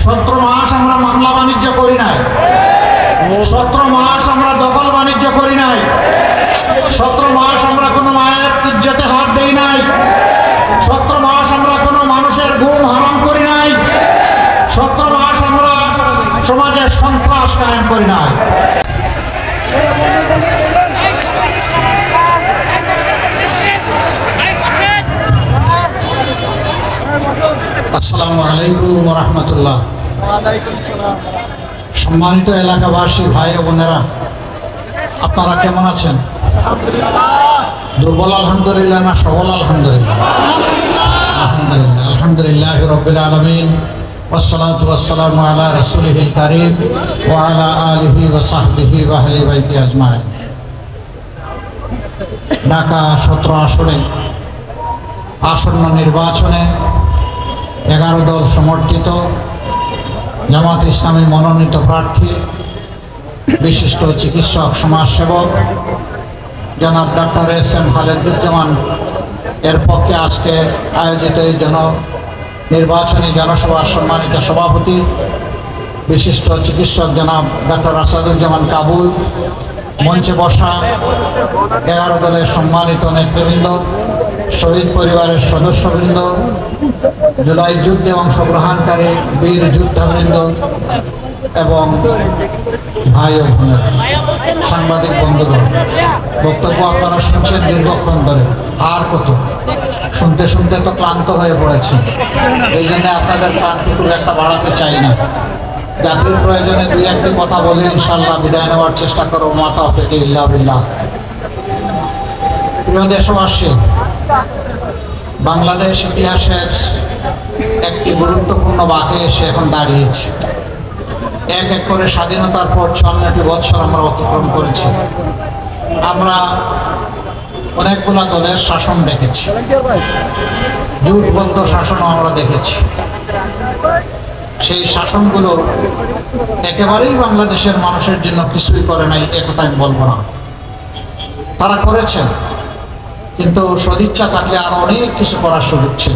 17 মাস আমরা মামলা বাণিজ্য করি নাই, 17 মাস আমরা দখল বাণিজ্য করি নাই, 17 মাস আমরা কোনো মায়ের ইজ্জতে হাত দেই নাই, 17 মাস আমরা কোনো মানুষের ঘুম হারাম করি নাই, 17 মাস আমরা সমাজের সন্ত্রাস কায়েম করি নাই। আসসালামু আলাইকুম ওয়া রাহমাতুল্লাহ। সম্মানিত এলাকাবাসী ভাই ও বোনেরা, আপনারা কেমন আছেন? দুর্বল আলহামদুলিল্লাহ না সবল আলহামদুলিল্লাহ? আলহামদুলিল্লাহ, আলহামদুলিল্লাহি রাব্বিল আলামিন, ওয়াসসালাতু ওয়াসসালামু আলা রাসূলিহিল কারীম ওয়া আলা আলিহি ওয়া সাহবিহি ওয়া আহলি বাইতি আজমাইন। ঢাকা 17 আসনে আসন্ন নির্বাচনে 11 দল সমর্থিত জামাত ইসলামী মনোনীত প্রার্থী বিশিষ্ট চিকিৎসক সমাজসেবক জনাব ডক্টর এস.এম. খালেদুজ্জামান এর পক্ষে আজকে আয়োজিত এই নির্বাচনী জনসভার সম্মানিত সভাপতি বিশিষ্ট চিকিৎসক জনাব ডক্টর আসাদুজ্জামান কাবুল, মঞ্চে বসা 11 দলের সম্মানিত নেতৃবৃন্দ, শহীদ পরিবারের সদস্যবৃন্দ, জুলাই যুদ্ধে অংশগ্রহণকারী বীর যোদ্ধাবৃন্দ এবং ভাই ও বোনেরা, সাংবাদিক বন্ধুগণ, বক্তব্য আপনারা শুনছেন দীর্ঘক্ষণ ধরে। আর কত শুনতে শুনতে তো ক্লান্ত হয়ে পড়েছে, এই জন্য আপনাদের ক্লান্তি খুব একটা বাড়াতে চাই না। জাতির প্রয়োজনে 2-1টি কথা বলে ইনশাআল্লাহ বিদায় নেওয়ার চেষ্টা করব। মা তাওফীক ইল্লা বিল্লাহ। প্রিয় দেশবাসী, বাংলাদেশ ইতিহাসের একটি গুরুত্বপূর্ণ বাঁকে এসে এখন দাঁড়িয়েছে। এক এক করে স্বাধীনতার পর 54টি বছর আমরা অতিক্রম করেছি। আমরা অনেকগুলো দলের শাসন দেখেছি, জোটবদ্ধ শাসনও আমরা দেখেছি। সেই শাসনগুলো একেবারেই বাংলাদেশের মানুষের জন্য কিছুই করে নাই, একথা আমি বলবো না। তারা করেছেন, কিন্তু সদিচ্ছা থাকলে আরো অনেক কিছু করার সুযোগ ছিল।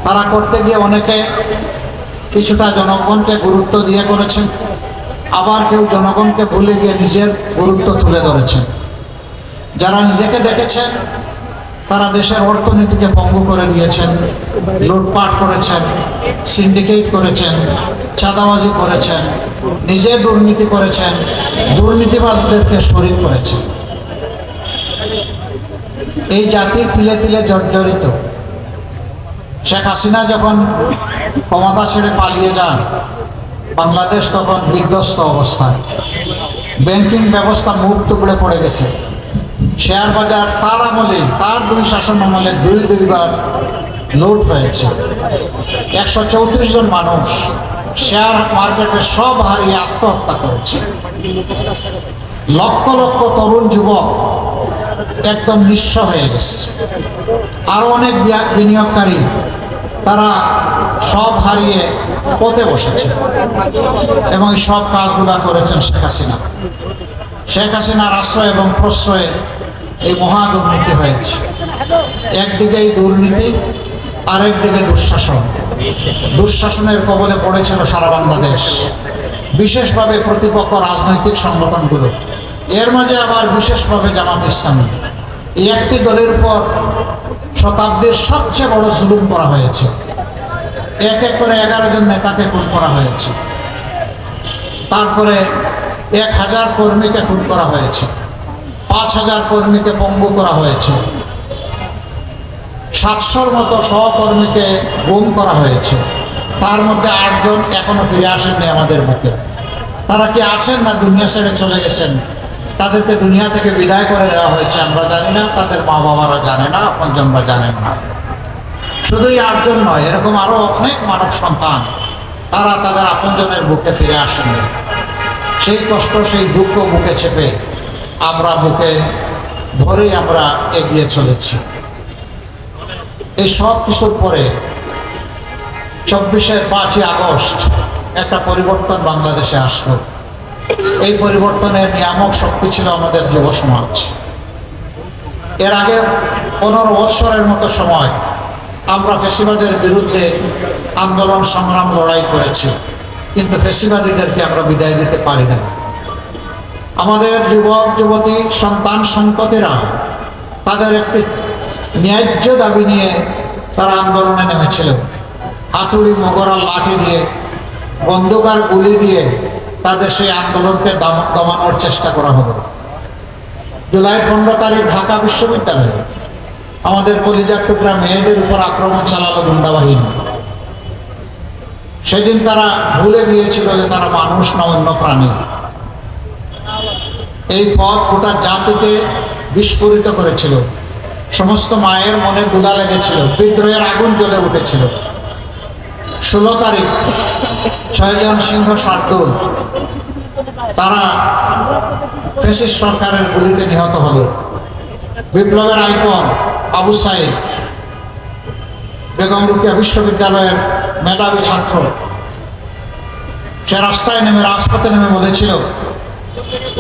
তারা করতে গিয়ে অনেকে কিছুটা জনগণকে গুরুত্ব দিয়ে করেছেন, আবার কেউ জনগণকে ভুলে গিয়ে নিজের গুরুত্ব তুলে ধরেছেন। যারা নিজেকে দেখেছেন তারা দেশের অর্থনীতিকে পঙ্গু করে দিয়েছেন, লুটপাট করেছেন, সিন্ডিকেট করেছেন, চাঁদাবাজি করেছেন, নিজে দুর্নীতি করেছেন, দুর্নীতিবাজদেরকে শরীক করেছেন। এই জাতি তিলে তিলে জর্জরিত। শেখ হাসিনা যখন ক্ষমতা ছেড়ে পালিয়ে যান, বাংলাদেশ তখন বিধ্বস্ত অবস্থায়। ব্যাংকিং ব্যবস্থা মুখ টুকরে পড়ে গেছে। শেয়ার বাজার তার আমলে, তার 2 শাসন আমলে 2বার লুট হয়েছে। 134 জন মানুষ শেয়ার মার্কেটে সব হারিয়ে আত্মহত্যা করেছে। লক্ষ লক্ষ তরুণ যুবক একদম নিঃস্ব হয়ে গেছে। আরো অনেক বিনিয়োগকারী তারা সব হারিয়ে পথে বসেছে, এবং সব কাজগুলো করেছেন শেখ হাসিনা। শেখ হাসিনার আশ্রয় এবং প্রশ্রয়ে এই মহা দুর্নীতি হয়েছে। একদিকেই দুর্নীতি, আরেকদিকে দুঃশাসন। দুঃশাসনের কবলে পড়েছিল সারা বাংলাদেশ, বিশেষভাবে প্রতিপক্ষ রাজনৈতিক সংগঠনগুলো, এর মাঝে আবার বিশেষভাবে জামাত ইসলামী। এই একটি দলের উপর শতাব্দীর সবচেয়ে বড় জুলুম করা হয়েছে। এক এক করে 11 জন নেতাকে খুন করা হয়েছে। তারপরে 1000 কর্মীকে খুন করা হয়েছে, 5000 কর্মীকে পঙ্গু করা হয়েছে, 700-র মতো সহকর্মীকে গুম করা হয়েছে। তার মধ্যে 8 জন এখনো ফিরে আসেননি আমাদের বুকে। তারা কি আছেন না দুনিয়া ছেড়ে চলে গেছেন? তাদেরকে দুনিয়া থেকে বিদায় করে দেওয়া হয়েছে, আমরা জানি না, তাদের মা বাবারা জানে না, আপনজনরা জানেন না। শুধুই 8 জন নয়, এরকম আরো অনেক মানব সন্তান তারা তাদের আপনজনের বুকে ফিরে আসেননি। সেই কষ্ট, সেই দুঃখ বুকে চেপে আমরা বুকে ধরেই আমরা এগিয়ে চলেছি। এই সব কিছুর পরে 5ই আগস্ট একটা পরিবর্তন বাংলাদেশে আসলো। এই পরিবর্তনের নিয়ামক শক্তি ছিল আমাদের যুব সমাজ। এর আগে 15 বছরের মতো সময় আমরা ফ্যাসিবাদের বিরুদ্ধে আন্দোলন সংগ্রাম লড়াই করেছি, কিন্তু ফ্যাসিবাদীদেরকে আমরা বিদায় দিতে পারি না। আমাদের যুবক যুবতী সন্তান সন্ততিরা তাদের একটি ন্যায্য দাবি নিয়ে তারা আন্দোলনে নেমেছিল। হাতুড়ি মোগরা লাঠি দিয়ে বন্দুক আর গুলি দিয়ে তাদের সেই আন্দোলনকে দমানোর চেষ্টা করা হলো। জুলাই 15 তারিখ ঢাকা বিশ্ববিদ্যালয়ে আমাদের কলিজার টুকরা মেয়েদের উপর আক্রমণ চালালো গুন্ডা বাহিনী। সেদিন তারা ভুলে গিয়েছিল যে তারা মানুষ না অন্য প্রাণী। এই পথ গোটা জাতিকে বিস্ফোরিত করেছিল। সমস্ত মায়ের মনে গুলা লেগেছিল, বিদ্রোহের আগুন জ্বলে উঠেছিল। 16 তারিখ ছয়জন সিংহ শার্দুল তারা ফ্যাসিস্ট সরকারের গুলিতে নিহত হলো। বিপ্লবের আইকন আবু সাইদ, বেগম রোকেয়া বিশ্ববিদ্যালয়ের মেধাবী ছাত্র, সে রাস্তায় নেমে রাজপথে নেমে বলেছিল,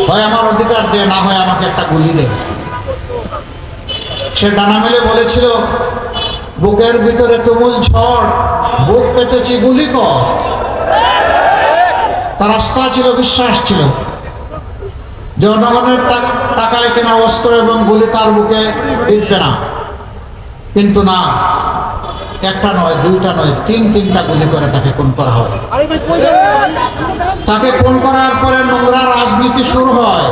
হয় আমার অধিকার দে, না হয় আমাকে একটা গুলি দে। সে ডানা মেলে বলেছিল, বুকের ভিতরে তুমুল ঝড়, বুক পেতেছি গুলি কর। তার আস্থা ছিল, বিশ্বাস ছিল, জনগণের টাকায় কেনা অস্ত্র এবং গুলি তার বুকে বিঁধবে না। কিন্তু না, একটা নয়, দুইটা নয়, তিনটা গুলি করে তাকে খুন করা হয়। তাকে খুন করার পরে নোংরা রাজনীতি শুরু হয়।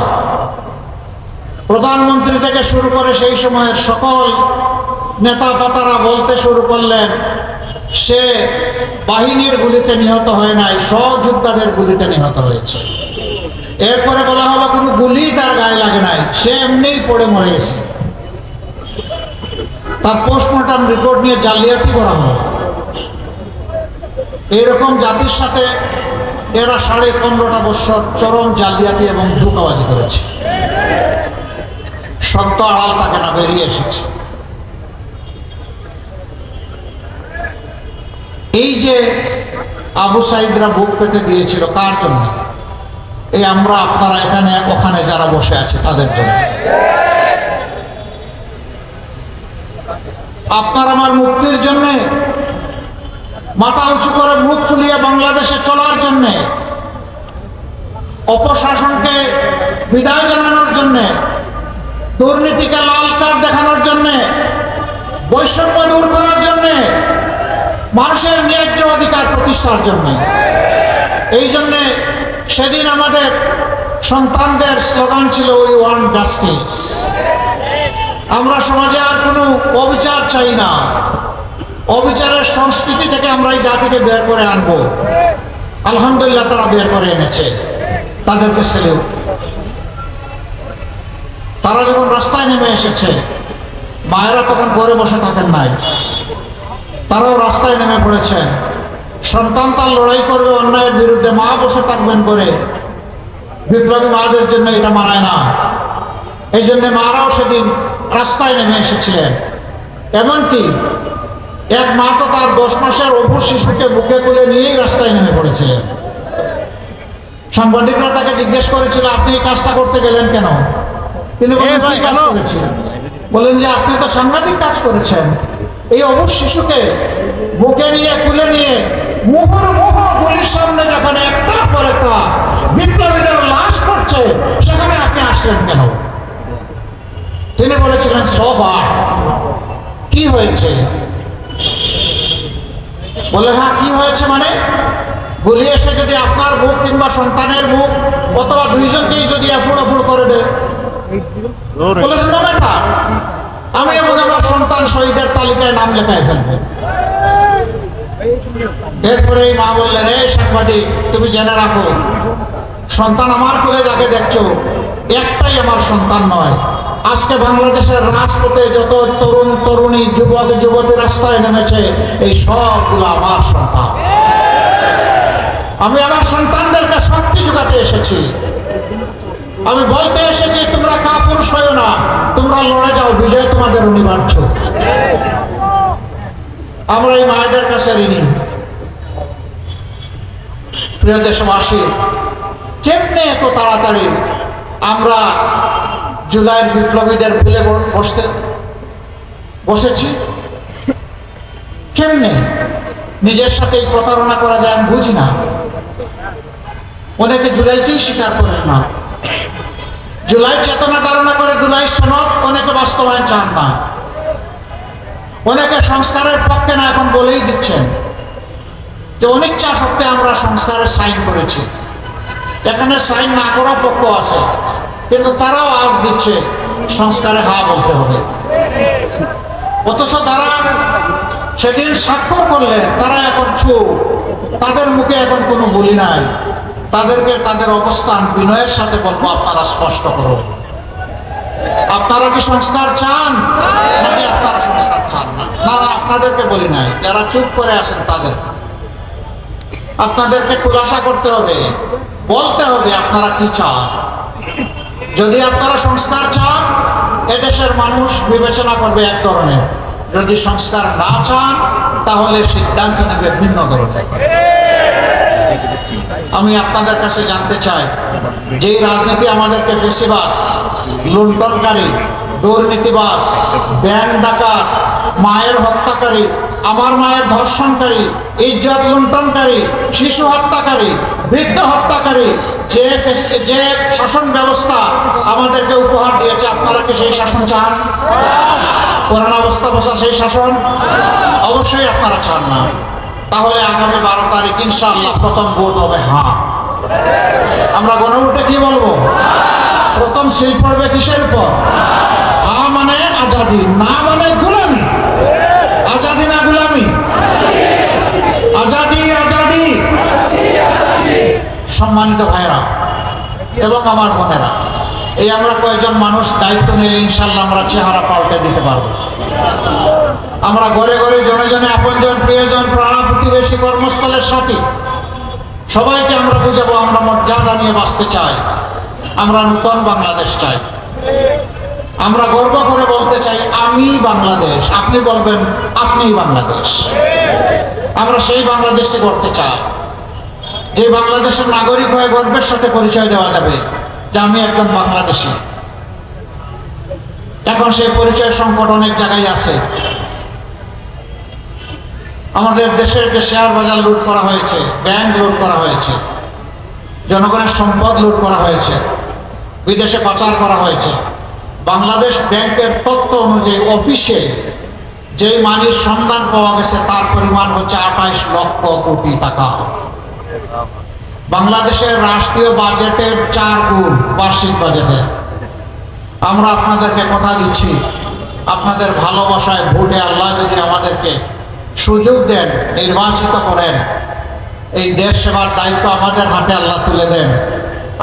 প্রধানমন্ত্রী থেকে শুরু করে সেই সময়ের সকল নেতা পাতারা বলতে শুরু করলেন, সে বাহিনীর গুলিতে নিহত হয় নাই, সহযোদ্ধাদের গুলিতে নিহত হয়েছে। এরপরে বলা হলো কোনো গুলি তার গায়ে লাগে নাই, সে এমনিই পড়ে মরে গেছে। তার পোস্টমর্টম রিপোর্ট নিয়ে জালিয়াতি করা হলো। এইরকম জাতির সাথে এরা 15.5 বছর চরম জালিয়াতি এবং ধোঁকাবাজি করেছে। সত্য আড়াল থাকে না, বেরিয়ে এসেছে। এই যে আবু সাইদরা বুক পেতে দিয়েছিল কার জন্য? এই আমরা, আপনারা, এখানে ওখানে যারা বসে আছে তাদের জন্য। আপনার আমার মুক্তির জন্য, মাথা উঁচু করে মুখ ফুলিয়ে বাংলাদেশে চলার জন্য, অপশাসনকে বিদায় জানানোর জন্য, দুর্নীতিকে লাল কার্ড দেখানোর জন্য, বৈষম্য দূর করার জন্য, মানুষের ন্যায্য অধিকার প্রতিষ্ঠার জন্য। এই জন্য সেদিন আমাদের সন্তানদের স্লোগান ছিল, উই ওয়ান্ট জাস্টিস। আমরা সমাজে আর কোনো অবিচার চাই না। অবিচারের সংস্কৃতি থেকে আমরা এই জাতিকে বের করে আনবো। আলহামদুলিল্লাহ তারা বের করে এনেছে, তাদেরকে সেলিউট। তারা যখন রাস্তায় নেমে এসেছে, মায়েরা তখন ঘরে বসে থাকেন নাই, তারাও রাস্তায় নেমে পড়েছেন। সন্তান তার লড়াই করবে অন্যায়ের বিরুদ্ধে, মা বসে থাকবেন করে। বিপ্লবী মাদের জন্য এটা মানায় না। এই জন্য মারাও সেদিন রাস্তায় নেমে এসেছিলেন। এমনকি এক মা তো তার 10 মাসের অপুর শিশুকে বুকে তুলে নিয়েই রাস্তায় নেমে পড়েছিলেন। সাংবাদিকরা তাকে জিজ্ঞেস করেছিল, আপনি এই কাজটা করতে গেলেন কেন? তিনি বলেন, কি কাজ করেছিলেন? বলেন যে আপনি তো সাংঘাতিক কাজ করেছেন। এই অবুঝ শিশুকে বুকে নিয়ে তুলে নিয়ে মুহুর্মুহ গুলির সামনে যখন একটার পর একটা বিপ্লবীদের লাশ করছে, সেখানে আপনি আসলেন কেন? তিনি বলেছিলেন, সোফা কি হয়েছে? বলে, হ্যাঁ কি হয়েছে মানে? গুলি এসে যদি আপনার মুখ কিংবা সন্তানের মুখ অথবা দুইজনকেই যদি এফুড় করে দেয়, বলেছেন না বেটা, আমি এবং আমার সন্তান শহীদের তালিকায় নাম লেখায় ফেলবো। এরপরে এই মা বললেন, এই সাংবাদিক, তুমি জেনে রাখো, সন্তান আমার কোলে যাকে দেখছো, একটাই আমার সন্তান নয়। আজকে বাংলাদেশের রাজপথে যত তরুণ তরুণী, যুবক যুবতী রাস্তায় নেমেছে, এই সবগুলো আমার সন্তান। আমি আমার সন্তানদেরকে শক্তি যোগাতে এসেছি। আমি বলতে এসেছি, তোমরা কাপুরুষ হয়ো না, তোমরা লড়ে যাও, বিজয় তোমাদের অনিবার্য। আমরা এই মায়েদের কাছে ঋণী। প্রিয় দেশবাসী, কেমনে এত তাড়াতাড়ি আমরা জুলাইয়ের বিপ্লবীদের ভুলে বসেছি? কেমনে নিজের সাথে প্রতারণা করা যায় আমি বুঝি না। অনেকে জুলাইকেই স্বীকার করেন না, জুলাই চেতনা ধারণা করে জুলাই সনদ অনেকে বাস্তবায়ন চান না, অনেকে সংস্কারের পক্ষে না এখন বলেই দিচ্ছেন যে অনিচ্ছা সত্ত্বে আমরা সংস্কারের সাইন করেছি। এখানে সাইন না করা পক্ষ আছে, কিন্তু তারাও আজ দিচ্ছে সংস্কারে হা বলতে হবে। অথচ তারা সেদিন স্বাক্ষর করলেন, তারা এখন চুপ, তাদের মুখে এখন কোনো বলি নাই। তাদেরকে তাদের অবস্থান বিনয়ের সাথে বলবো, আপনারা স্পষ্ট করুন, আপনারা কি সংস্কার চান নাকি আপনারা সংস্কার চান না? না না, আপনাদেরকে বলি নাই, যারা চুপ করে আছেন তাদের আপনাদেরকে খুলাসা করতে হবে, বলতে হবে আপনারা কি চান। যদি আপনারা সংস্কার চান, এদেশের মানুষ বিবেচনা করবে এক ধরনের, যদি সংস্কার না চান তাহলে সিদ্ধান্ত নেবে ভিন্ন ধরনের। আমি আপনাদের কাছে জানতে চাই, যেই রাজনীতি আমাদেরকে ফেসিবাদ, লুণ্ঠনকারী, দুর্নীতিবাজ, ব্যাংক ডাকাত, মায়ের হত্যাকারী, আমার মায়ের ধর্ষণকারী, ইজ্জত লুণ্ঠনকারী, শিশু হত্যাকারী, বৃদ্ধ হত্যাকারী যে শাসন ব্যবস্থা আমাদেরকে উপহার দিয়েছে, আপনারা কি সেই শাসন চান? পুরান অবস্থা বসা সেই শাসন অবশ্যই আপনারা চান না। তাহলে আগামী 12 তারিখ ইনশাআল্লাহ প্রথম ভোট হবে হ্যাঁ। আমরা গণভোটে কি বলবো? প্রথম সিল পড়বে কিসের উপর? হ্যাঁ মানে আজাদি, না মানে গোলামি। আজাদি না গোলামি? আজাদি, আজাদি। সম্মানিত ভাইরা এবং আমার বোনেরা, এই আমরা কয়েকজন মানুষ দায়িত্ব নিলে ইনশাল্লাহ আমরা চেহারা পাল্টে দিতে পারবো। আমরা ঘরে ঘরে, জনে জনে, আপনজন, প্রিয়জন, প্রাণ প্রতিবেশী, কর্মস্থলের সাথী সবাইকে আমরা বুঝাবো আমরা মর্যাদা নিয়ে বাঁচতে চাই, আমরা নতুন বাংলাদেশ চাই। আমরা গর্ব করে বলতে চাই আমি বাংলাদেশ, আপনি বলবেন আপনিই বাংলাদেশ। আমরা সেই বাংলাদেশকে গড়তে চাই, যে বাংলাদেশের নাগরিক হয়ে গর্বের সাথে পরিচয় দেওয়া যাবে যে আমি একজন বাংলাদেশী। এখন সেই পরিচয় সংকট অনেক জায়গায় আছে। আমাদের দেশের যে শেয়ার বাজার লুট করা হয়েছে, ব্যাংক লুট করা হয়েছে, জনগণের সম্পদ লুট করা হয়েছে, বিদেশে পাচার করা হয়েছে। বাংলাদেশ ব্যাংকের তথ্য অনুযায়ী অফিসে যেই মানির সন্ধান পাওয়া গেছে তার পরিমাণ হচ্ছে 28 লক্ষ কোটি টাকা। বাংলাদেশের রাষ্ট্রীয় বাজেটের 4 গুণ বার্ষিক বাজেটের। আমরা আপনাদেরকে কথা দিচ্ছি, আপনাদের ভালোবাসায় ভোটে আল্লাহ যদি আমাদেরকে সুযোগ দেন, নির্বাচিত করেন, এই দেশ সেবার দায়িত্ব আমাদের হাতে আল্লাহ তুলে দেন,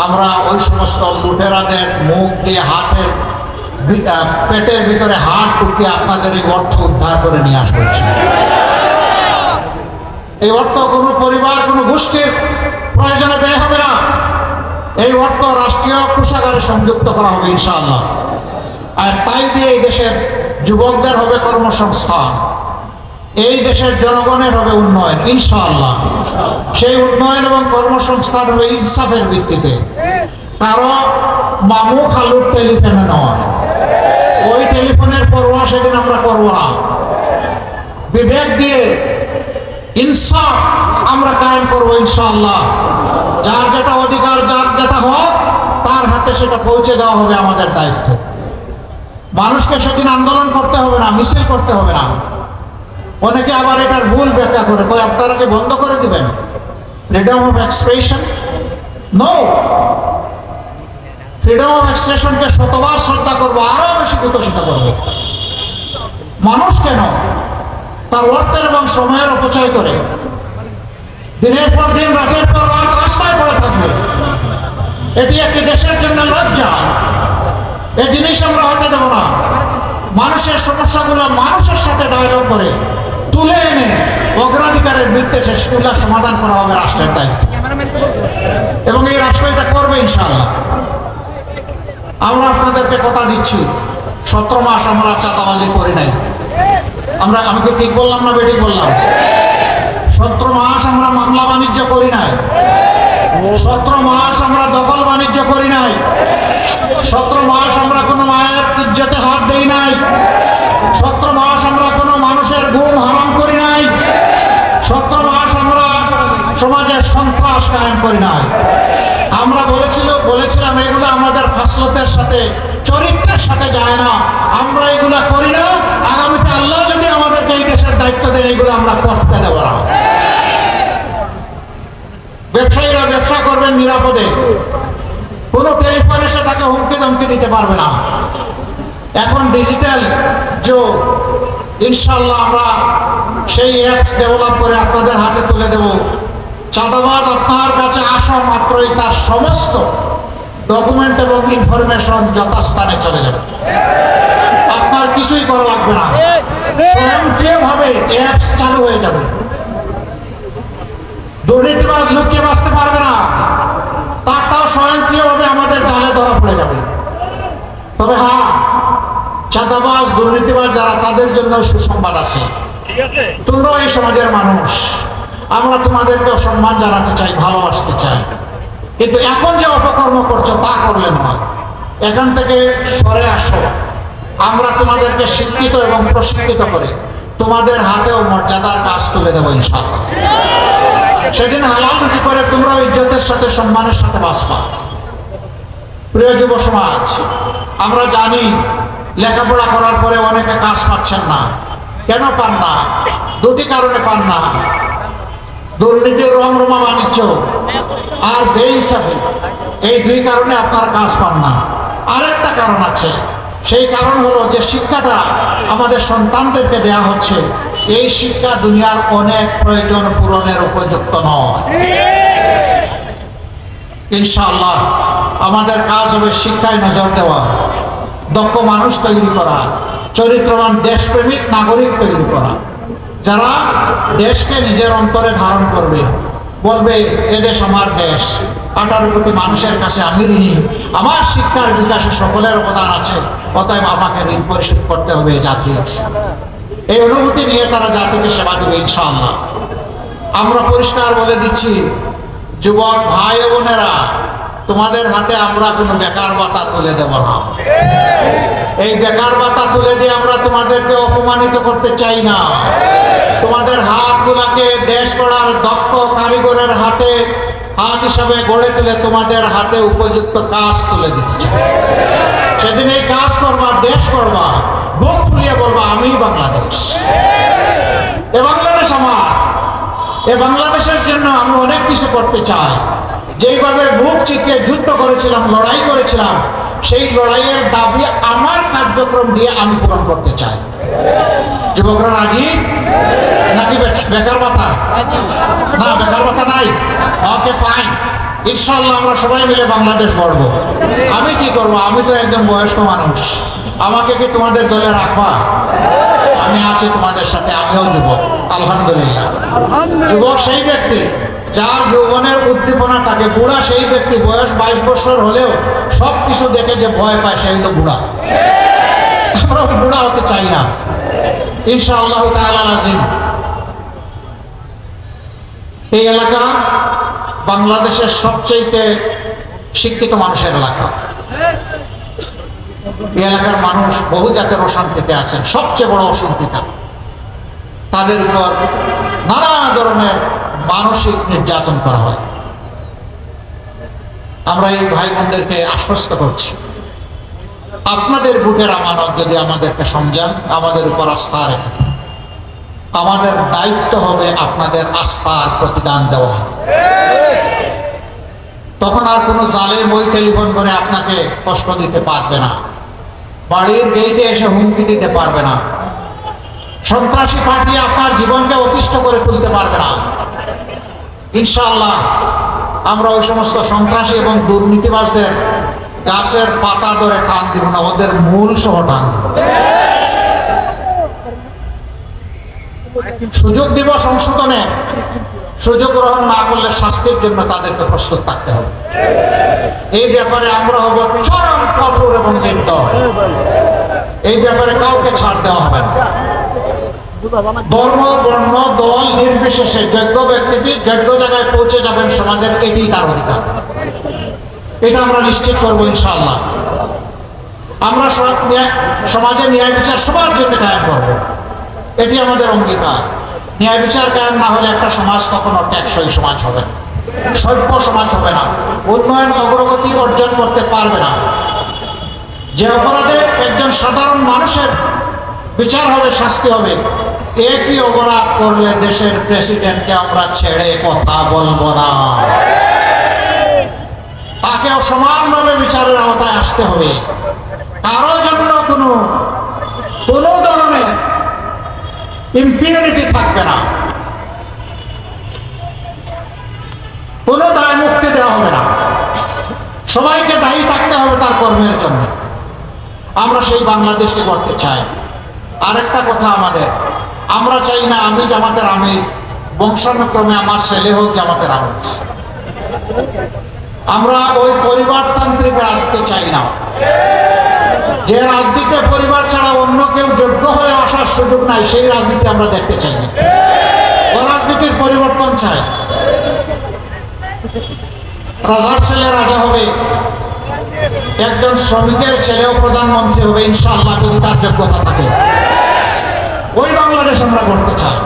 আমরা ওই সমস্ত লুটেরাদের মুখ দিয়ে হাতের পেটের ভিতরে হাত ঢুকিয়ে আপনাদের এই অর্থ উদ্ধার করে নিয়ে আসবো। এই অর্থ কোনো পরিবার, কোনো গোষ্ঠীর প্রয়োজনে ব্যয় হবে না। এই অর্থ রাষ্ট্রীয় কোষাগারে সংযুক্ত করা হবে ইনশাআল্লাহ। আর তাই দিয়ে এই দেশের যুবকদের হবে কর্মসংস্থান, এই দেশের জনগণের হবে উন্নয়ন ইনশাআল্লাহ। সেই উন্নয়ন এবং কর্মসংস্থান হবে ইনসাফের ভিত্তিতে, কারো মামু খালুর টেলিফোনে নয়। ওই টেলিফোনের পরোয়া সেদিন আমরা করবো না। বিবেক দিয়ে ইনসাফ আমরা কায়েম করবো ইনশাআল্লাহ। যার যেটা অধিকার, যার যেটা হক, তার হাতে সেটা পৌঁছে দেওয়া হবে আমাদের দায়িত্ব। মানুষকে সেদিন আন্দোলন করতে হবে না, মিছিল করতে হবে না। অনেকে আবার এটার ভুল ব্যাখ্যা করে, কই আপনারা কি বন্ধ করে দিবেন freedom of expression? No, freedom of এক্সপ্রেশনকে শতবার শ্রদ্ধা করবো, আরো বেশি বিকশিত করবো। মানুষ কেন তার অর্থের এবং সময়ের অপচয় করে দিনের পর দিন, রাতের পর রাত রাস্তায় পড়ে থাকবে? এটি একটি দেশের জন্য লজ্জা। এই জিনিস আমরা হতে দেব না। মানুষের সমস্যাগুলো মানুষের সাথে ডায়লগ করে তুলে এনে অগ্রাধিকারের ভিত্তিতে সেগুলো সমাধান করা হবে রাষ্ট্রের দায়িত্ব, এবং এই রাষ্ট্র এটা করবে ইনশাআল্লাহ। আমরা আপনাদেরকে কথা দিচ্ছি, 17 মাস আমরা চাঁদাবাজি করি নাই। আমি কি ঠিক বললাম না বেঠিক বললাম? 17 মাস আমরা মামলা বাণিজ্য করি নাই, 17 মাস আমরা দখল বাণিজ্য করি নাই, 17 মাস আমরা কোনো মায়ের ইজ্জতে হাত দেই নাই, 17 মাস আমরা কোনো মানুষ মানুষের ঘুম হারাম করি নাই, 17 মাস আমরা সমাজের সন্ত্রাস কায়েম করি নাই। আমরা বলেছিলাম এগুলো আমাদের খাসলতের সাথে, চরিত্রের সাথে যায় না, আমরা এগুলা করি না। আগামীতে আল্লাহ যদি আমাদেরকে এই দেশের দায়িত্ব দেন, এগুলো আমরা করতে দেব না। ব্যবসায়ীরা ব্যবসা করবেন নিরাপদে, কোনো টেলিফোন এসে তাকে হুমকি ধমকি দিতে পারবে না। এখন ডিজিটাল যুগ, ইনশাআল্লাহ আমরা সেই অ্যাপস ডেভেলপ করে আপনাদের হাতে তুলে দেব। চাঁদাবাজ আপনার কাছে আসা মাত্রই তার সমস্ত ডকুমেন্ট এবং ইনফরমেশন যথাস্থানে চলে যাবে, আপনার কিছুই করা লাগবে না। স্বয়ংক্রিয়ভাবে অ্যাপস চালু হয়ে যাবে, দুর্নীতিবাজ লুকিয়ে বাঁচতে পারবে না, তারটাও স্বয়ংক্রিয়ভাবে আমাদের জালে ধরা পড়ে যাবে। তবে হ্যাঁ, চাঁদাবাজ দুর্নীতিবাজ যারা, তাদের জন্য সুসংবাদ আছে। তোমরাও এই সমাজের মানুষ, আমরা তোমাদেরকে সম্মান জানাতে চাই, ভালোবাসতে চাই, কিন্তু এখন যে অপকর্ম করছো তা করলে নয়। এখান থেকে সরে আসো, আমরা তোমাদেরকে শিক্ষিত এবং প্রশিক্ষিত করে তোমাদের হাতেও মর্যাদার কাজ তুলে দেবো ইনশাআল্লাহ। সেদিন হালাল রুজি করে তোমরাও ইজ্জতের সাথে সম্মানের সাথে বাঁচবা। প্রিয় যুব সমাজ, আমরা জানি লেখাপড়া করার পরে অনেকে কাজ পাচ্ছেন না। কেন পান না? দুটি কারণে পান না: দুর্নীতির রমরমা বাণিজ্য আর বেইনসাফি। এই দুই কারণে আপনার কাজ পান না। আরেকটা কারণ আছে, সেই কারণ হলো যে শিক্ষাটা আমাদের সন্তানদেরকে দেয়া হচ্ছে, এই শিক্ষা দুনিয়ার অনেক প্রয়োজন পূরণের উপযুক্ত নয়। ইনশাআল্লাহ আমাদের কাজ হবে শিক্ষায় নজর দেওয়া, দক্ষ মানুষ তৈরি করা, চরিত্রবান দেশপ্রেমিক নাগরিক তৈরি করা, যারা দেশকে নিজের অন্তরে ধারণ করবে, বলবে এদেশ আমার দেশ, 18 কোটি মানুষের কাছে আমি ঋণী, আমার শিক্ষার বিকাশে সকলের অবদান আছে, অতএব আমাকে ঋণ পরিশোধ করতে হবে জাতির। এই অনুভূতি নিয়ে তারা জাতিকে সেবা দেবে ইনশাআল্লাহ। আমরা পরিষ্কার বলে দিচ্ছি, যুবক ভাই বোনেরা, তোমাদের হাতে আমরা কোনো বেকার ভাতা তুলে দেব না। এই বেকার ভাতা তুলে দিয়ে আমরা তোমাদেরকে অপমানিত করতে চাই না। তোমাদের হাতগুলাকে দেশ গড়ার দক্ষ কারিগরের হাতে হাত হিসাবে গড়ে তুলে তোমাদের হাতে উপযুক্ত কাজ তুলে দিতে চাই। সেদিন এই কাজ করবা, দেশ করবা, বুক ফুলিয়ে বলবা আমি বাংলাদেশ, এ বাংলাদেশ আমার। এ বাংলাদেশের জন্য আমি অনেক কিছু করতে চাই। যেইভাবে বুক চিতিয়ে যুদ্ধ করেছিলাম, লড়াই করেছিলাম, সেই লড়াইয়ের দাবি আমার কার্যক্রম দিয়ে আমি পূরণ করতে চাই। যুবকরা রাজি নাকি বেকার ভাতা? না, বেকার ভাতা নাই। ওকে, ফাইন। ইনশাআল্লাহ আমরা সবাই মিলে বাংলাদেশ গড়ব। আমি কি করব? আমি তো একজন বয়স্ক মানুষ, আমাকে কি তোমাদের দলে রাখবা? আমি আছি তোমাদের সাথে, আমিও যুবক আলহামদুলিল্লাহ। যুবক সেই ব্যক্তি যার যৌবনের উদ্দীপনা থাকে, বুড়া সেই ব্যক্তি বয়স 22 বছর হলেও সব কিছু দেখে যে ভয় পায়, সেই হলো বুড়া। আমরা বুড়া হতে চাই না ইনশাআল্লাহ তাআলা আজিম। এই এলাকা বাংলাদেশের সবচেয়ে শিক্ষিত মানুষের এলাকা। এই এলাকার মানুষ বহু জাতের অশান্তিতে আছেন, সবচেয়ে বড় অশান্তিটা তাদের উপর নানা ধরনের মানসিক নির্যাতন করা হয়। আমরা এই ভাই বোনদেরকে আশ্বস্ত করছি, আপনাদের বুকের আমানত যদি আমাদেরকে সমঝান, আমাদের উপর আস্থা রেখে, আমাদের দায়িত্ব হবে আপনাদের আস্থার প্রতিদান দেওয়া। তখন আর কোনো জালেম ওই টেলিফোন করে আপনাকে কষ্ট দিতে পারবে না, বাড়ির গেটে এসে হুমকি দিতে পারবে না, সন্ত্রাসী পাঠিয়ে আপনার জীবনকে অতিষ্ঠ করে তুলতে পারবে না। ইনশাআল্লাহ আমরা ওই সমস্ত সন্ত্রাসী এবং দুর্নীতিবাজদের গাছের পাতা ধরে টান দিব না, ওদের মূল সহ টান দিব। সুযোগ দিব সংশোধনে, সুযোগ গ্রহণ না করলে শাস্তির জন্য তাদেরকে প্রস্তুত থাকতে হবে। এই ব্যাপারে আমরা হব চরম কঠোর এবং নির্দয়। এই ব্যাপারে কাউকে ছাড় দেওয়া হবে না। ধর্ম, বর্ণ, দল নির্বিশেষে যোগ্য ব্যক্তিটি যোগ্য জায়গায় পৌঁছে যাবেন সমাজের, এটি তার অধিকার। এটা আমরা নিশ্চিত করবো ইনশাআল্লাহ। আমরা সমাজে ন্যায় বিচার সবার জন্য কায়েম করবো। এটি আমাদের অঙ্গীকার। ন্যায় বিচার কায়েম না হলে একটা সমাজ কখনো টেকসই সমাজ হবে না, সভ্য সমাজ হবে না, উন্নয়ন অগ্রগতি অর্জন করতে পারবে না। যে অপরাধে একজন সাধারণ মানুষের বিচার হবে, শাস্তি হবে, একই অপরাধ করলে দেশের প্রেসিডেন্টকে আমরা ছেড়ে কথা বলবো না, তাকেও সমানভাবে বিচারের আওতায় আসতে হবে। কারো জন্য কোনো ধরনের ইম্পিউনিটি থাকবে না, কোনো দায় মুক্তি দেওয়া হবে না, সবাইকে দায়ী থাকতে হবে তার কর্মের জন্য। আমরা সেই বাংলাদেশকে করতে চাই। আরেকটা কথা আমাদের, আমরা চাই না আমি জামাতের আমির, বংশানুক্রমে আমার ছেলে হোক জামাতের আমির। আমরা ওই পরিবারতান্ত্রিক রাজনীতি চাই না, যে রাজনীতিতে পরিবার ছাড়া অন্য কেউ যোগ্য হয়ে আসার সুযোগ নাই, সেই রাজনীতি আমরা দেখতে চাই না। ও রাজনীতির পরিবর্তন চাই। রাজার ছেলে রাজা হবে, একজন শ্রমিকের ছেলেও প্রধানমন্ত্রী হবে ইনশাআল্লাহ, যদি তার যোগ্যতা থাকে। ওই বাংলাদেশ আমরা করতে চাই,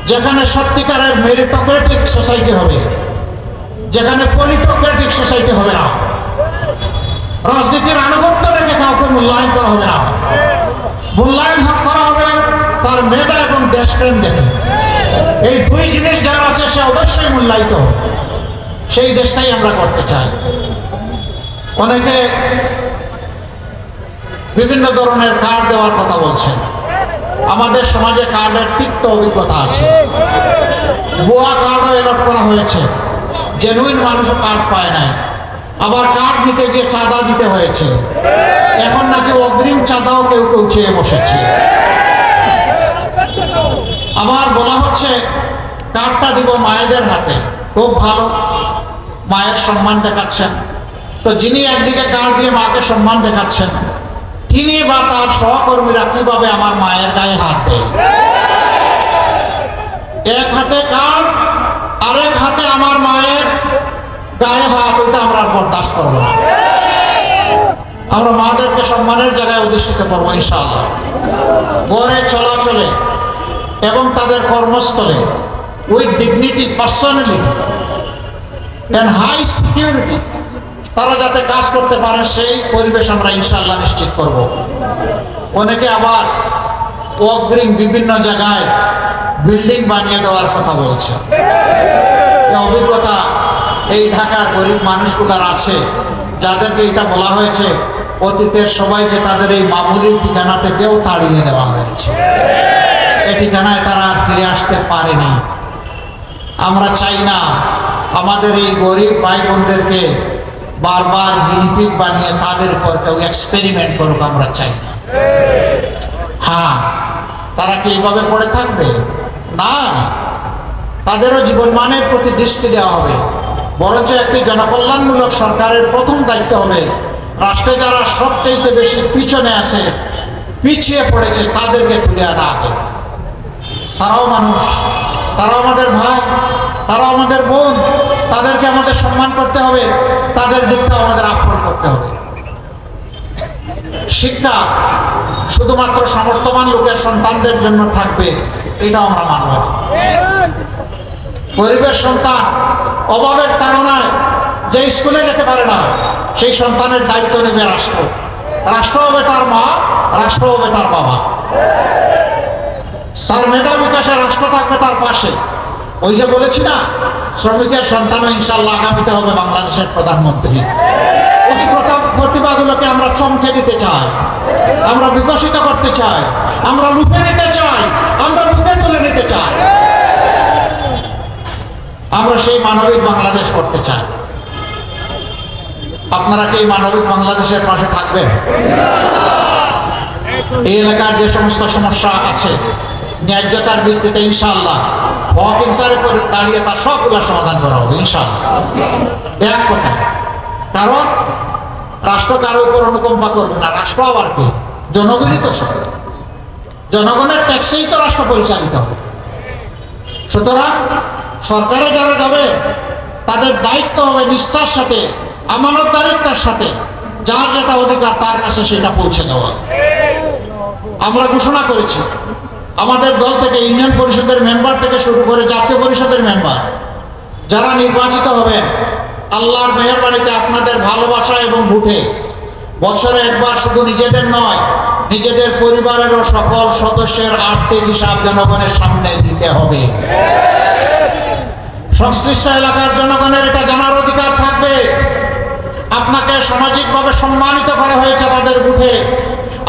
যেখানে সত্যিকারের মেরিটোক্রেটিক সোসাইটি হবে, যেখানে পলিটোক্রেটিক সোসাইটি হবে না, রাজনীতির আনুগত্য রেখে কাউকে মূল্যায়ন করা হবে না, মূল্যায়ন করা হবে তার মেধা এবং দেশপ্রেম দেখে। এই দুই জিনিস যার আছে সে অবশ্যই মূল্যায়িত হবে। সেই দেশটাই আমরা করতে চাই। অনেকে বিভিন্ন ধরনের কার্ড দেওয়ার কথা বলছেন। আমাদের সমাজে কার্ডের তিক্ত অভিজ্ঞতা আছে। ভুয়া কার্ডও এলট করা হয়েছে, জেনুইন মানুষও কার্ড পায় নাই। আবার কার্ড নিতে গিয়ে চাঁদা দিতে হয়েছে। এখন নাকি অগ্রিম চাঁদাও কেউ কেউ চেয়ে বসেছে। আবার বলা হচ্ছে কার্ডটা দিব মায়েদের হাতে। খুব ভালো, মায়ের সম্মান দেখাচ্ছেন। তো যিনি একদিকে কার্ড দিয়ে মাকে সম্মান দেখাচ্ছেন, তিনি বা তার সহকর্মীরা কিভাবে আমার মায়ের গায়ে হাত দেয়? এক হাতে কার্ড, আরেক হাতে আমার মায়ের গায়ে হাত, ওইটা আমরা বরদাস্ত করবো না। আমরা মাদেরকে সম্মানের জায়গায় অধিষ্ঠিত করবো ইনশাআল্লাহ। ঘরে চলাচলে এবং তাদের কর্মস্থলে with dignity, personality and high security তারা যাতে কাজ করতে পারে, সেই পরিবেশ আমরা ইনশাআল্লাহ নিশ্চিত করব। অনেকে আবার অগ্রিম বিভিন্ন জায়গায় বিল্ডিং বানিয়ে দেওয়ার কথা বলছে। অভিজ্ঞতা এই ঢাকার গরিব মানুষগুলার আছে, যাদেরকে এটা বলা হয়েছে অতীতের সবাইকে তাদের এই মামুলি ঠিকানা থেকেও তাড়িয়ে দেওয়া হয়েছে। এই ঠিকানায় তারা আর ফিরে আসতে পারেনি। আমরা চাই না আমাদের এই গরিব ভাই বোনদেরকে বারবার গিনিপিগ বানিয়ে তাদের উপর কেউ এক্সপেরিমেন্ট করুক, আমরা চাই না। হ্যাঁ, তারা কি এইভাবে পড়ে থাকবে? না, তাদেরও জীবনমানের প্রতি দৃষ্টি দেওয়া হবে। বরঞ্চ একটি জনকল্যাণমূলক সরকারের প্রথম দায়িত্ব হবে রাষ্ট্রে যারা সবচেয়ে বেশি পিছনে আছে, পিছিয়ে পড়েছে, তাদেরকে তুলে আনা আগে। তারাও মানুষ, তারাও আমাদের ভাই, তারাও আমাদের বোন, তাদেরকে আমাদের সম্মান করতে হবে, তাদের দিকটাও আমাদের আপন করতে হবে। শিক্ষা শুধুমাত্র সামর্থ্যবান লোকের সন্তানদের জন্য থাকবে, এটা আমরা মানব না। গরিবের সন্তান অভাবের তাড়নায় যে স্কুলে যেতে পারে না, সেই সন্তানের দায়িত্ব নেবে রাষ্ট্র। রাষ্ট্র হবে তার মা, রাষ্ট্র হবে তার বাবা। তার মেধা বিকাশে রাষ্ট্র থাকবে তার পাশে। ওই যে বলেছি না, শ্রমিকের সন্তানও ইনশাআল্লাহ আগামীতে হবে বাংলাদেশের প্রধানমন্ত্রী। এই প্রতিভাগুলোকে আমরা চমকে দিতে চাই, আমরা বিকশিত করতে চাই, আমরা লুফে নিতে চাই, আমরা বুকে তুলে নিতে চাই। আমরা সেই মানবিক বাংলাদেশ করতে চাই। আপনারা কি এই মানবিক বাংলাদেশের পাশে থাকবেন? এই এলাকার যে সমস্ত সমস্যা আছে, ন্যায্যতার ভিত্তিতে ইনশাআল্লাহ হক ইনসাফের উপর দাঁড়িয়ে তার সবগুলো সমাধান করা হবে ইনশাআল্লাহ। এক কথা, কারণ রাষ্ট্র কারো উপর অনুকম্পা করবে না। রাষ্ট্র আবার কি? জনগণই তো সব, জনগণের ট্যাক্সেই তো রাষ্ট্র পরিচালিত হবে। সুতরাং সরকারে যারা যাবে তাদের দায়িত্ব হবে নিষ্ঠার সাথে, আমানতদারিত্বের সাথে যার যেটা অধিকার তার কাছে সেটা পৌঁছে দেওয়া। আমরা ঘোষণা করেছি আমাদের দল থেকে ইউনিয়ন পরিষদের মেম্বার থেকে শুরু করে জাতীয় পরিষদের মেম্বার যারা নির্বাচিত হবেন, আল্লাহর মেহেরবানিতে আপনাদের ভালোবাসা এবং ভোটে বছরে একবার শুধু নিজেদের নয়, নিজেদের পরিবারেরও সকল সদস্যের আর্থিক হিসাব জনগণের সামনে দিতে হবে। সংশ্লিষ্ট এলাকার জনগণের এটা জানার অধিকার থাকবে। আপনাকে সামাজিকভাবে সম্মানিত করা হয়েছে তাদের ভোটে,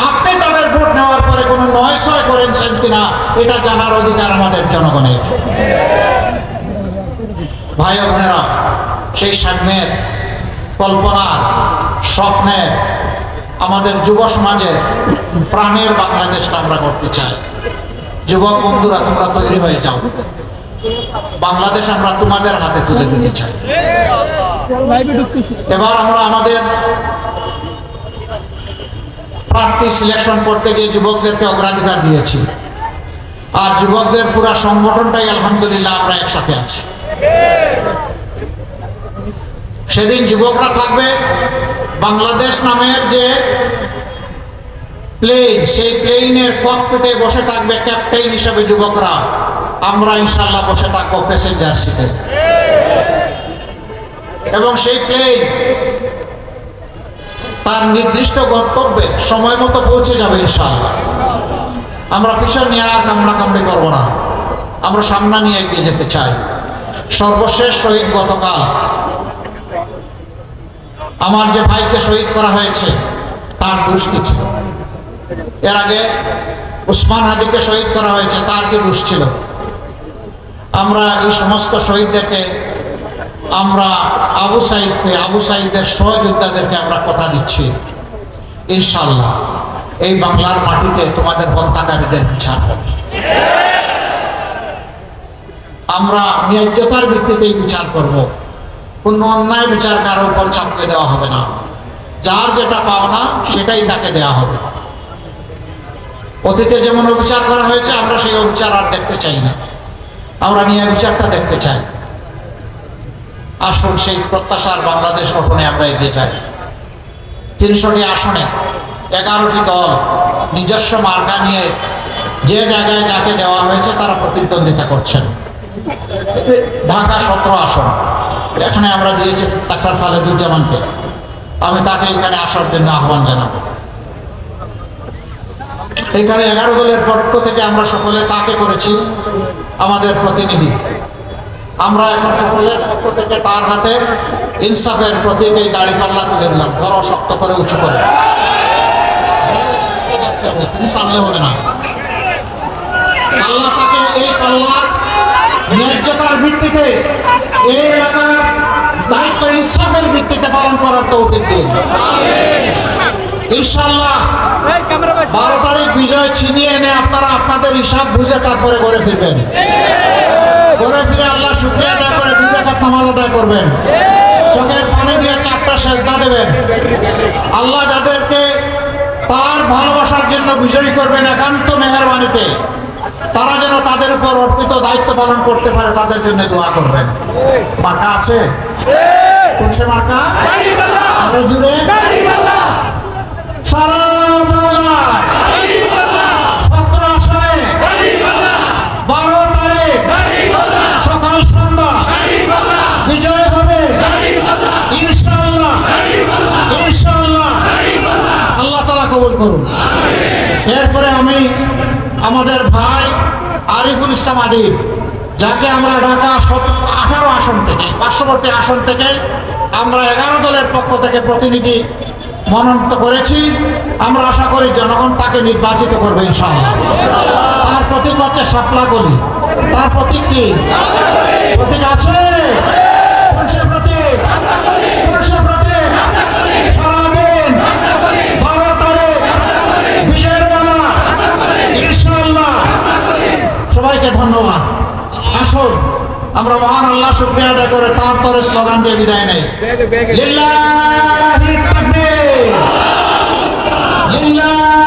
আপনি তাদের ভোট নেওয়ার পরে কোনো নয় করেছেন কিনা এটা জানার অধিকার আমাদের জনগণের। ভাই ও বোনেরা, সেই সাম্যের, কল্পনার, স্বপ্নের, আমাদের যুব সমাজের প্রাণের বাংলাদেশটা আমরা করতে চাই। যুবক বন্ধুরা, তোমরা তৈরি হয়ে যাও, বাংলাদেশ আমরা তোমাদের হাতে তুলে দিতে চাই। এবার আমরা আমাদের প্রার্থী সিলেকশন করতে গিয়ে যুবকদেরকে অগ্রাধিকার দিয়েছি, আর যুবকদের পুরা সংগঠনটাই আলহামদুলিল্লাহ আমরা একসাথে আছি। সেদিন যুবকরা থাকবে, বাংলাদেশ নামের যে প্লেন, সেই প্লেনের ককপিটে বসে থাকবে ক্যাপ্টেন হিসেবে যুবকরা, আমরা ইনশাল্লাহ বসে থাকবো প্যাসেঞ্জার সিটে। এবং সেই প্লেন তার নির্দিষ্ট গন্তব্যে সময় মতো পৌঁছে যাবে ইনশাল্লাহ। আমরা পিছন নিয়ে আর কামড়াকামড়ি করবো না, আমরা সামনে নিয়ে এগিয়ে যেতে চাই। সর্বশেষ শহীদ গতকাল আমার যে ভাইকে শহীদ করা হয়েছে, তার দোষ কি ছিল? এর আগে উসমান হাদিকে শহীদ করা হয়েছে, তার কি দোষ ছিল? আমরা এই সমস্ত শহীদদেরকে, আমরা আবু সাইদের সহযোদ্ধাদেরকে আমরা কথা দিচ্ছি, ইনশাল্লাহ এই বাংলার মাটিতে তোমাদের হত্যাকারীদের বিচার হবে। আমরা ন্যায্যতার ভিত্তিতেই বিচার করব, কোনো অন্যায় বিচার কারো উপর চাপিয়ে দেওয়া হবে না। যার যেটা পাওনা সেটাই তাকে দেওয়া হবে। অতীতে যেমন অবিচার করা হয়েছে, আমরা সেই অবিচার আর দেখতে চাই না, আমরা ন্যায় বিচারটা দেখতে চাই। আসুন সেই প্রত্যাশার বাংলাদেশ গঠনে আমরা এগিয়ে যাই। 300টি আসনে 11টি দল নিজস্ব মার্কা নিয়ে যে জায়গায় যাকে দেওয়া হয়েছে তারা প্রতিদ্বন্দ্বিতা করছেন। ঢাকা 17 আসন, এখানে আমরা দিয়েছি ডাক্তার খালেদুজ্জামানকে, আমি তাকে এখানে আসার জন্য আহ্বান জানাবো। এখানে 11 দলের পক্ষ থেকে আমরা সকলে তাকে করেছি আমাদের প্রতিনিধি। আমরা এখন সকলের পক্ষ থেকে তার হাতে ইনসাফের প্রতীক এই দাড়িপাল্লা তুলে দিলাম। ধরো শক্ত করে, উঁচু করে, তুমি সামনে হবে না। আল্লাহ তাকে এই পাল্লার ন্যায্যতার ভিত্তিতে, এই এলাকার দায়িত্ব ইনসাফের ভিত্তিতে পালন করার তৌফিক দিন ইনশাআল্লাহ। 12 তারিখ বিজয় ছিনিয়ে এনে আপনারা আপনাদের হিসাব বুঝে তারপরে ঘরে ফিরবেন। ঘরে ফিরে আল্লাহ শুকরিয়া আদায় করে 2 রাকাত নামাজ আদায় করবেন, চোখের পানি দিয়ে 4টা সেজদা দেবেন। আল্লাহ যাদেরকে তার ভালোবাসার জন্য বিজয়ী করবেন একান্ত মেহেরবানিতে, তারা যেন তাদের উপর অর্পিত দায়িত্ব পালন করতে পারে, তাদের জন্য দোয়া করবেন। মার্কা আছে? কোন সে মার্কা? আরো জুড়ে সারা বাংলায় 17 আসনে 12 তারিখ সকাল সন্ধ্যা বিজয় হবে ইনশাআল্লাহ, ইনশাআল্লাহ। আল্লাহ তাআলা কবুল করুন। এরপরে আমি আমাদের ভাই আরিফুল ইসলাম আদিব, যাকে আমরা ঢাকা 18 আসন থেকে, পার্শ্ববর্তী আসন থেকে আমরা 11 দলের পক্ষ থেকে প্রতিনিধি মনোনীত করেছি। আমরা আশা করি জনগণ তাকে নির্বাচিত করবে ইনশাআল্লাহ। তার প্রতীক হচ্ছে শাপলা গলি। তার প্রতীক কি? প্রতীক আছে? সারাদিন 12 তারিখ বিজয়ের মালা ইনশাআল্লাহ। সবাইকে ধন্যবাদ। আসুন আমরা মহান আল্লাহ শুকরিয়া আদায় করে তার তরে স্লোগান দিয়ে বিদায় নেই। লিল্লাহি তাকবীর, লিল্লাহ।